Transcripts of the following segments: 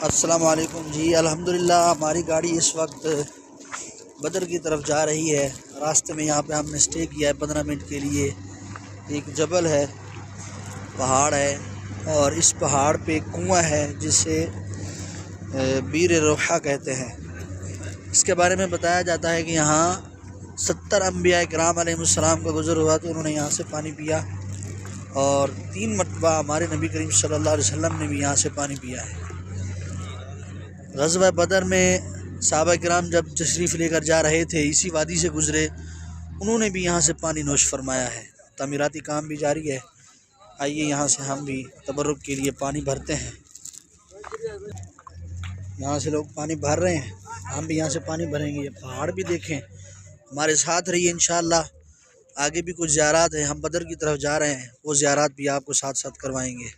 السلام علیکم جی، الحمدللہ ہماری گاڑی اس وقت بدر کی طرف جا رہی ہے۔ راستے میں یہاں پہ ہم نے اسٹے کیا ہے 15 منٹ کے لیے۔ ایک جبل ہے، پہاڑ ہے، اور اس پہاڑ پہ ایک کنواں ہے جسے بیر روحہ کہتے ہیں۔ اس کے بارے میں بتایا جاتا ہے کہ یہاں 70 انبیاء کرام علیہ السلام کا گزر ہوا تو انہوں نے یہاں سے پانی پیا، اور 3 مرتبہ ہمارے نبی کریم صلی اللہ علیہ وسلم نے بھی یہاں سے پانی پیا ہے۔ غزوہ بدر میں صحابہ کرام جب تشریف لے کر جا رہے تھے اسی وادی سے گزرے، انہوں نے بھی یہاں سے پانی نوش فرمایا ہے۔ تعمیراتی کام بھی جاری ہے، آئیے یہاں سے ہم بھی تبرک کے لیے پانی بھرتے ہیں۔ یہاں سے لوگ پانی بھر رہے ہیں، ہم بھی یہاں سے پانی بھریں گے۔ یہ پہاڑ بھی دیکھیں، ہمارے ساتھ رہیے انشاءاللہ۔ آگے بھی کچھ زیارات ہیں، ہم بدر کی طرف جا رہے ہیں، وہ زیارات بھی آپ کو ساتھ ساتھ کروائیں گے۔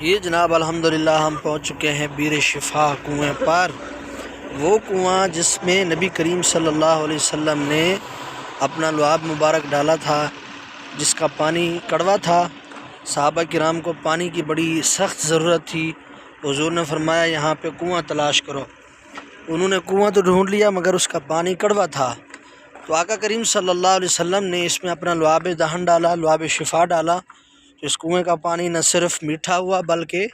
یہ جناب الحمدللہ ہم پہنچ چکے ہیں بیر شفا کنویں پر، وہ کنواں جس میں نبی کریم صلی اللہ علیہ وسلم نے اپنا لعاب مبارک ڈالا تھا، جس کا پانی کڑوا تھا۔ صحابہ کرام کو پانی کی بڑی سخت ضرورت تھی، حضور نے فرمایا یہاں پہ کنواں تلاش کرو۔ انہوں نے کنواں تو ڈھونڈ لیا مگر اس کا پانی کڑوا تھا، تو آقا کریم صلی اللہ علیہ وسلم نے اس میں اپنا لعاب دہن ڈالا، لعاب شفا ڈالا، تو اس کنویں کا پانی نہ صرف میٹھا ہوا بلکہ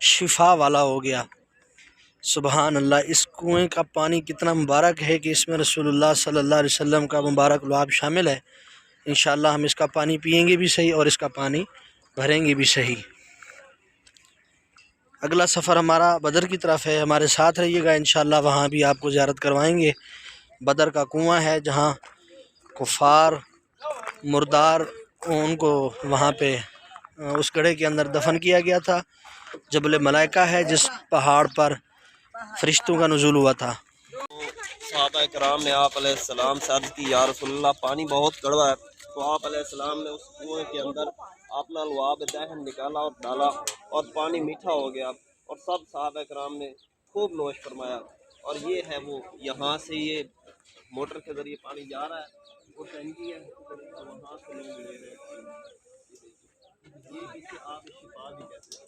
شفا والا ہو گیا۔ سبحان اللہ، اس کنویں کا پانی کتنا مبارک ہے کہ اس میں رسول اللہ صلی اللہ علیہ وسلم کا مبارک لعاب شامل ہے۔ انشاءاللہ ہم اس کا پانی پئیں گے بھی صحیح اور اس کا پانی بھریں گے بھی صحیح۔ اگلا سفر ہمارا بدر کی طرف ہے، ہمارے ساتھ رہیے گا، انشاءاللہ وہاں بھی آپ کو زیارت کروائیں گے۔ بدر کا کنواں ہے جہاں کفار مردار ان کو وہاں پہ اس گڑھے کے اندر دفن کیا گیا تھا۔ جبل ملائکہ ہے جس پہاڑ پر فرشتوں کا نزول ہوا تھا۔ صحابہ کرام نے آپ علیہ السلام سے عرض کی، یا رسول اللہ پانی بہت کڑوا ہے، تو آپ علیہ السلام نے اس کنویں کے اندر اپنا لعاب دہن نکالا اور ڈالا، اور پانی میٹھا ہو گیا، اور سب صحابہ کرام نے خوب نوش فرمایا۔ اور یہ ہے وہ، یہاں سے یہ موٹر کے ذریعے پانی جا رہا ہے، وہ ٹینکی ہے، وہاں سے لوگ لے رہے ہیں۔ یہ اسے آپ شفا بھی کہتے ہیں۔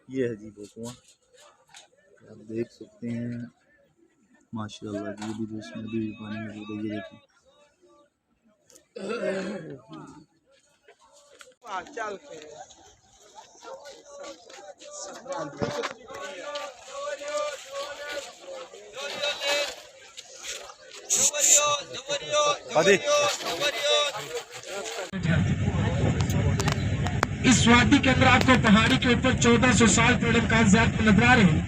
یہ ہے جی وہ کنواں، آپ دیکھ سکتے ہیں ماشاءاللہ جی، یہ بھی اس میں بھی پانی موجود ہے، یہ دیکھیں۔ اس وادی کے اندر آپ کو پہاڑی کے اوپر 1400 سال پہلے کاغذات میں نظر آ رہے ہیں۔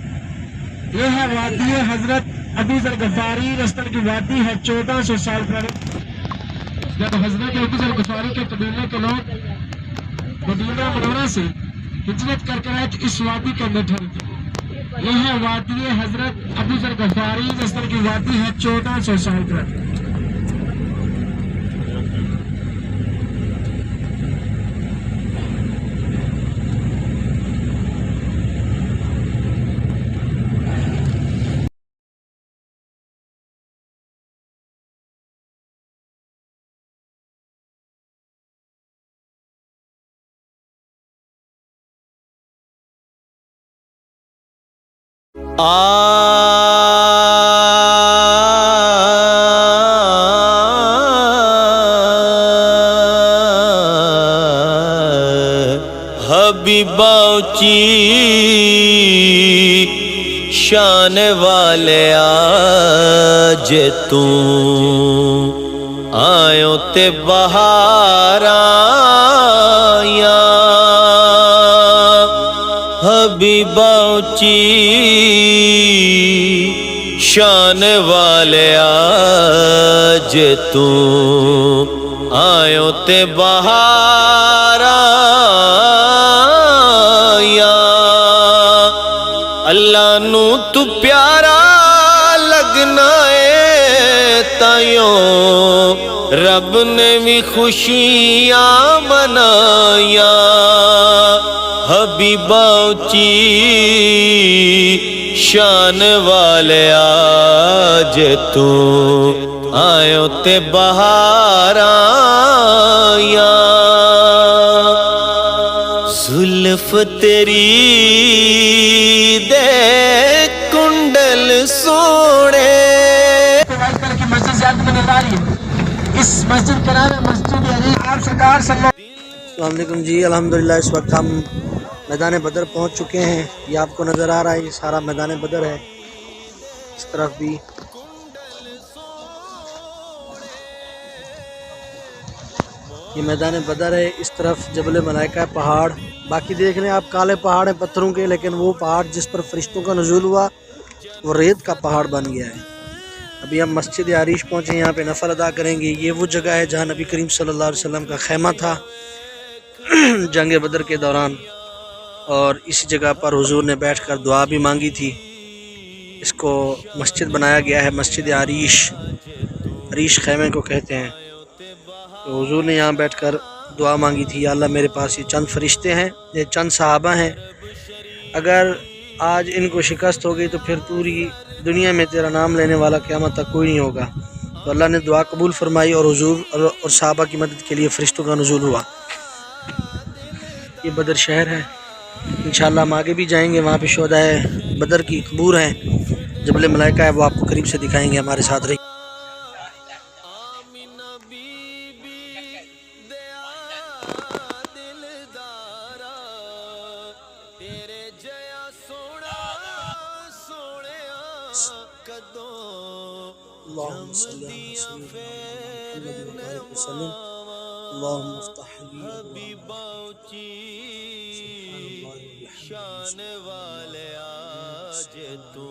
یہ ہے وادی حضرت ابو ذر غفاری، رستن کی وادی ہے 1400 سال پہلے جب حضرت ابو ذر غفاری کے قبیلے کے لوگ مدینہ منورہ سے ہجرت کر کے آئے تو اس وادی کے اندر ٹھہرے۔ یہ ہے وادی حضرت ابو ذر غفاری، رستن کی وادی ہے 1400 سال پہلے۔ حبیبا باؤچی شان والے آج تو آیوں تے بہار آیا حبیبا اونچی شان والے آج تو آیوں تے بہار آیا اللہ نو تو پیارا لگنا ہے تائیوں رب نے بھی خوشیاں منایا حبیبا اونچی شان والے آج تو آیوں تے بہار آیا زلف تیری دے کنڈل سونے وائٹ کلر کی مسجد زیادہ میں نظر آ رہی ہے اس مسجد کا نام ہے مسجد علی آپ سرکار صلی اللہ السلام علیکم جی الحمدللہ اس وقت ہم میدان بدر پہنچ چکے ہیں. یہ آپ کو نظر آ رہا ہے یہ سارا میدان بدر ہے. اس طرف بھی یہ میدان بدر ہے. اس طرف جبل ملائکہ پہاڑ. باقی دیکھ لیں آپ کالے پہاڑ ہیں پتھروں کے لیکن وہ پہاڑ جس پر فرشتوں کا نزول ہوا وہ ریت کا پہاڑ بن گیا ہے. ابھی ہم مسجد عریش پہنچے یہاں پہ نفل ادا کریں گے. یہ وہ جگہ ہے جہاں نبی کریم صلی اللہ علیہ وسلم کا خیمہ تھا جنگ بدر کے دوران اور اسی جگہ پر حضور نے بیٹھ کر دعا بھی مانگی تھی. اس کو مسجد بنایا گیا ہے مسجد عریش. عریش خیمے کو کہتے ہیں. تو حضور نے یہاں بیٹھ کر دعا مانگی تھی یا اللہ میرے پاس یہ چند فرشتے ہیں یہ چند صحابہ ہیں اگر آج ان کو شکست ہو گئی تو پھر پوری دنیا میں تیرا نام لینے والا قیامت تک کوئی نہیں ہوگا. تو اللہ نے دعا قبول فرمائی اور حضور اور صحابہ کی مدد کے لیے فرشتوں کا نزول ہوا. یہ بدر شہر ہے. انشاءاللہ ہم آگے بھی جائیں گے. وہاں پہ شہدائے بدر کی قبور ہیں جبل ملائکہ ہے وہ آپ کو قریب سے دکھائیں گے. ہمارے ساتھ رہی. اللهم صل على سيدنا محمد وبارك وسلم. اللهم افتح لي شان والے آج تو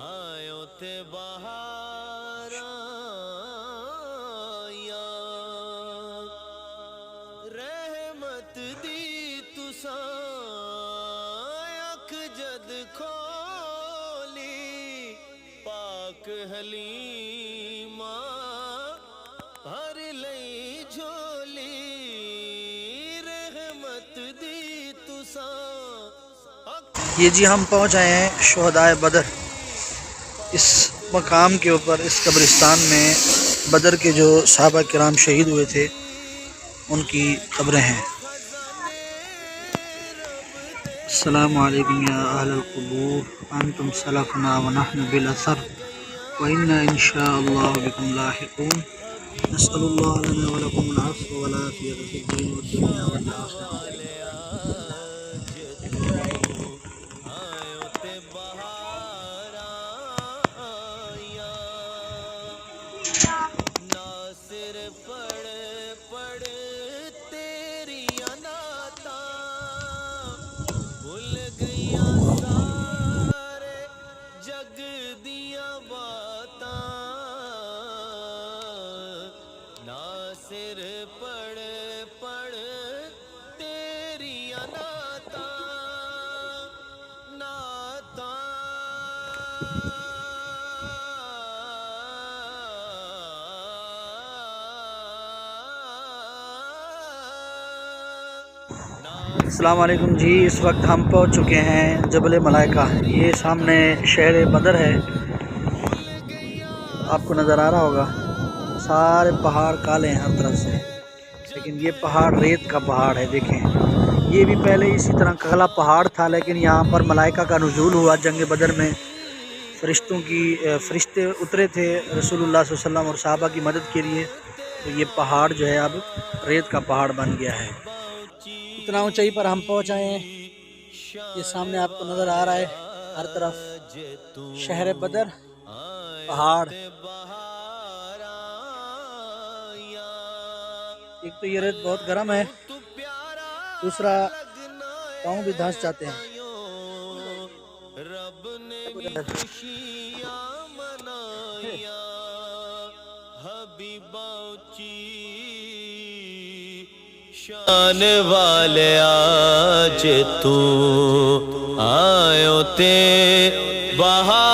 آیوں تے بہار آیا رحمت دی تساں اکھ جد کھولی پاک حلیمہ ہر لئی جھولی رحمت دی تساں. یہ جی ہم پہنچ آئے ہیں شہدائے بدر. اس مقام کے اوپر اس قبرستان میں بدر کے جو صحابہ کرام شہید ہوئے تھے ان کی قبریں ہیں. السلام علیکم یا اہل القبور انتم سلفنا ونحن بالاثر وإنا ان شاء الله بكم لاحقون. نسأل الله لنا ولكم العفو والعافية في الدين والدنيا والآخرة. السلام علیکم جی. اس وقت ہم پہنچ چکے ہیں جبل ملائکہ. یہ سامنے شہر بدر ہے آپ کو نظر آ رہا ہوگا. سارے پہاڑ کالے ہیں ہر طرف سے لیکن یہ پہاڑ ریت کا پہاڑ ہے. دیکھیں یہ بھی پہلے اسی طرح کالا پہاڑ تھا لیکن یہاں پر ملائکہ کا نزول ہوا جنگ بدر میں. فرشتے اترے تھے رسول اللہ صلی اللہ علیہ وسلم اور صحابہ کی مدد کے لیے. تو یہ پہاڑ جو ہے اب ریت کا پہاڑ بن گیا ہے. اتنا اونچائی پر ہم پہنچ آئے ہیں. یہ سامنے آپ کو نظر آ رہا ہے ہر طرف شہر بدر، پہاڑ، ایک تو یہ ریت بہت گرم ہے، دوسرا پاؤں بھی دھنس جاتے ہیں۔ رب نے بھی خوشیاں منائیاں حبیبا اچھی شان والے آج تو آیو تے بہار